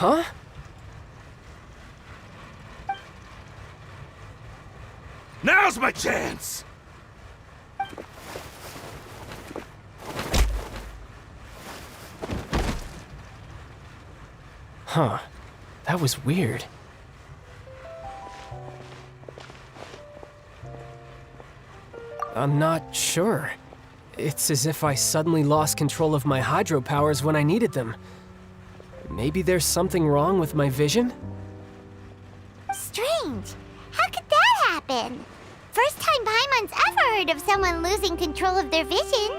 Huh? Now's my chance! Huh. That was weird. I'm not sure. It's as if I suddenly lost control of my hydro powers when I needed them. Maybe there's something wrong with my vision? Strange. How could that happen? First time Paimon's ever heard of someone losing control of their vision.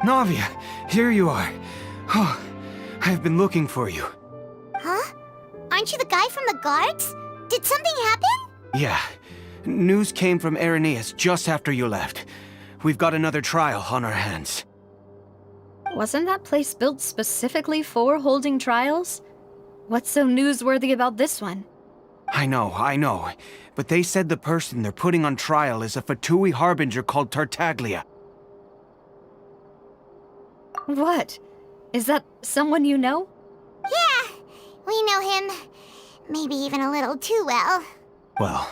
Navia, here you are. Oh, I've been looking for you. Huh? Aren't you the guy from the guards? Did something happen? Yeah. News came from Irenaeus just after you left. We've got another trial on our hands. Wasn't that place built specifically for holding trials? What's so newsworthy about this one? I know. But they said the person they're putting on trial is a Fatui harbinger called Tartaglia. What? Is that someone you know? Yeah, we know him. Maybe even a little too well. Well,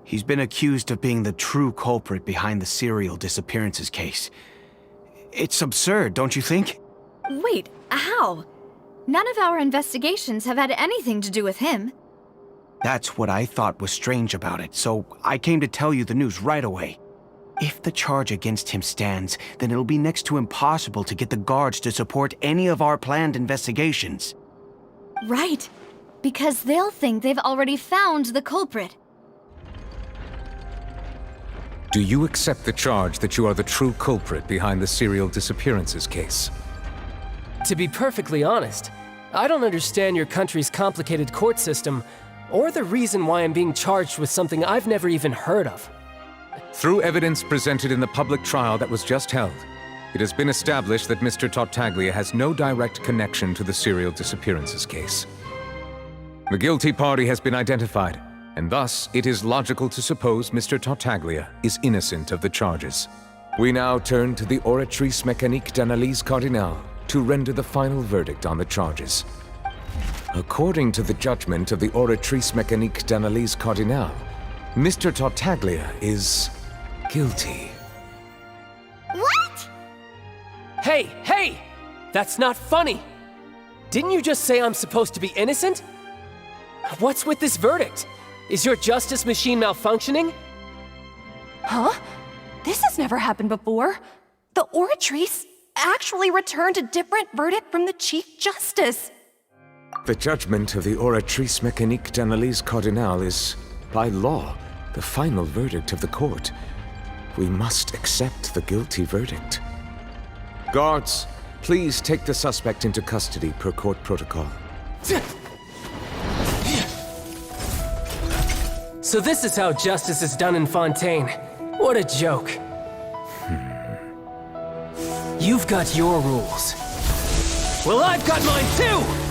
he's been accused of being the true culprit behind the serial disappearances case. It's absurd, don't you think? Wait, how? None of our investigations have had anything to do with him. That's what I thought was strange about it, so I came to tell you the news right away. If the charge against him stands, then it'll be next to impossible to get the guards to support any of our planned investigations. Right, because they'll think they've already found the culprit. Do you accept the charge that you are the true culprit behind the serial disappearances case? To be perfectly honest, I don't understand your country's complicated court system, or the reason why I'm being charged with something I've never even heard of. Through evidence presented in the public trial that was just held, it has been established that Mr. Tartaglia has no direct connection to the serial disappearances case. The guilty party has been identified, and thus it is logical to suppose Mr. Tartaglia is innocent of the charges. We now turn to the Oratrice Mécanique d'Analyse Cardinale to render the final verdict on the charges. According to the judgment of the Oratrice Mécanique d'Analyse Cardinale, Mr. Tartaglia is guilty. What? Hey! That's not funny! Didn't you just say I'm supposed to be innocent? What's with this verdict? Is your justice machine malfunctioning? Huh? This has never happened before. The Oratrice actually returned a different verdict from the Chief Justice. The judgment of the Oratrice Mécanique d'Analyse Cardinale is, by law, the final verdict of the court. We must accept the guilty verdict. Guards, please take the suspect into custody per court protocol. So this is how justice is done in Fontaine. What a joke. You've got your rules. Well, I've got mine too!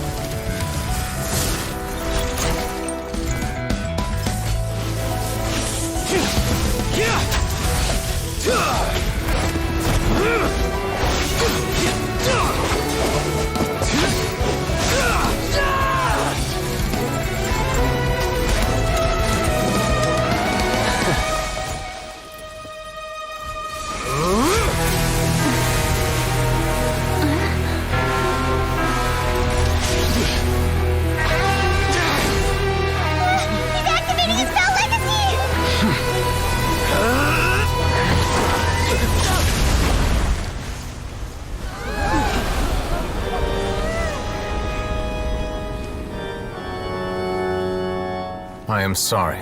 I am sorry.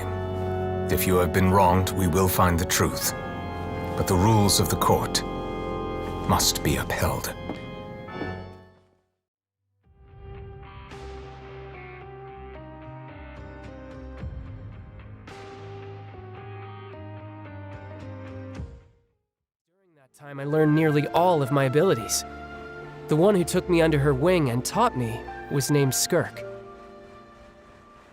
If you have been wronged, we will find the truth. But the rules of the court must be upheld. During that time, I learned nearly all of my abilities. The one who took me under her wing and taught me was named Skirk.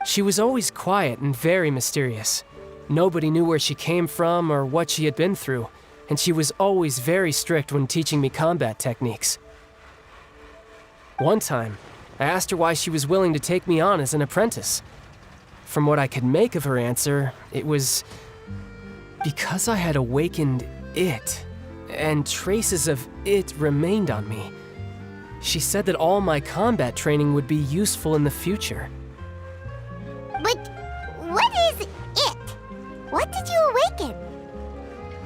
She was always quiet and very mysterious. Nobody knew where she came from or what she had been through, and she was always very strict when teaching me combat techniques. One time, I asked her why she was willing to take me on as an apprentice. From what I could make of her answer, it was because I had awakened it, and traces of it remained on me. She said that all my combat training would be useful in the future. But what is it? What did you awaken?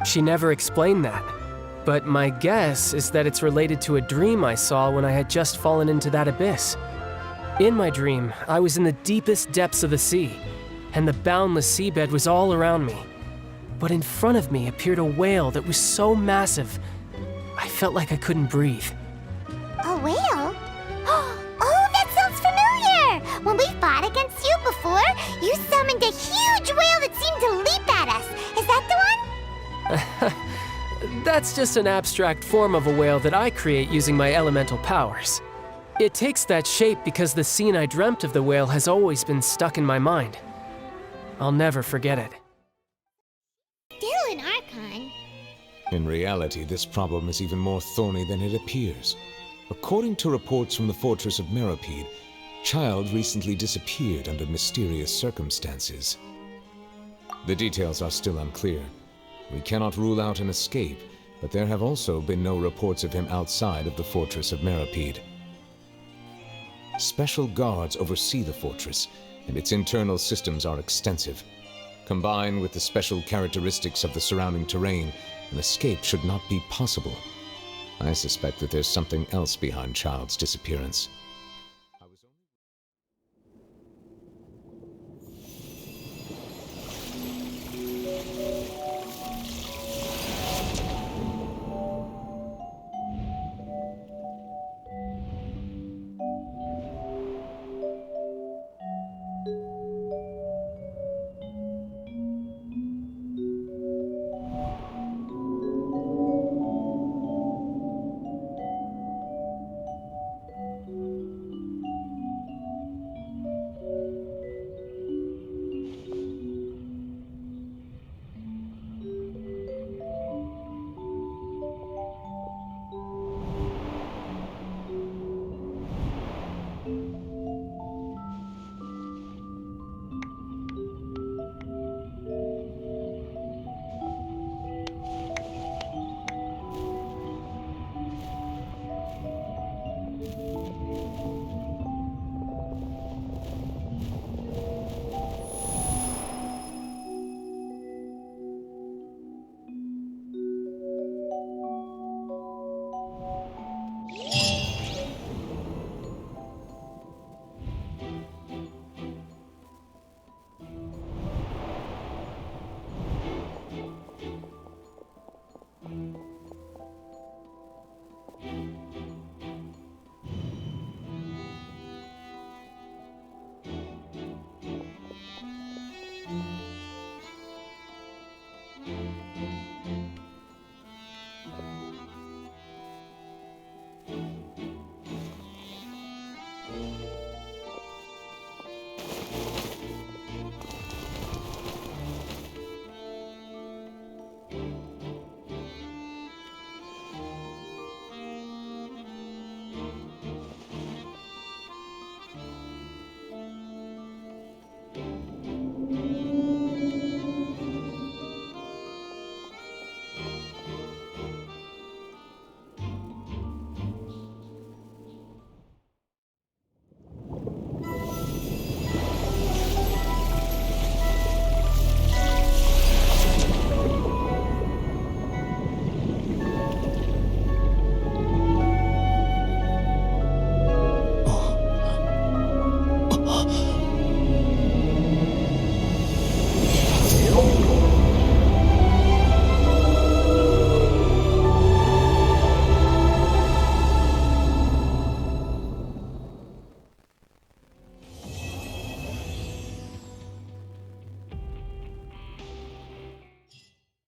She never explained that, but my guess is that it's related to a dream I saw when I had just fallen into that abyss. In my dream, I was in the deepest depths of the sea, and the boundless seabed was all around me. But in front of me appeared a whale that was so massive, I felt like I couldn't breathe. A whale? Oh, that sounds familiar! When we fought against you before, you summoned a huge whale that seemed to leap at us. Is that the one? That's just an abstract form of a whale that I create using my elemental powers. It takes that shape because the scene I dreamt of the whale has always been stuck in my mind. I'll never forget it. Still an archon. In reality, this problem is even more thorny than it appears. According to reports from the fortress of Meropide, Child recently disappeared under mysterious circumstances. The details are still unclear. We cannot rule out an escape, but there have also been no reports of him outside of the fortress of Meropide. Special guards oversee the fortress, and its internal systems are extensive. Combined with the special characteristics of the surrounding terrain, an escape should not be possible. I suspect that there's something else behind Child's disappearance.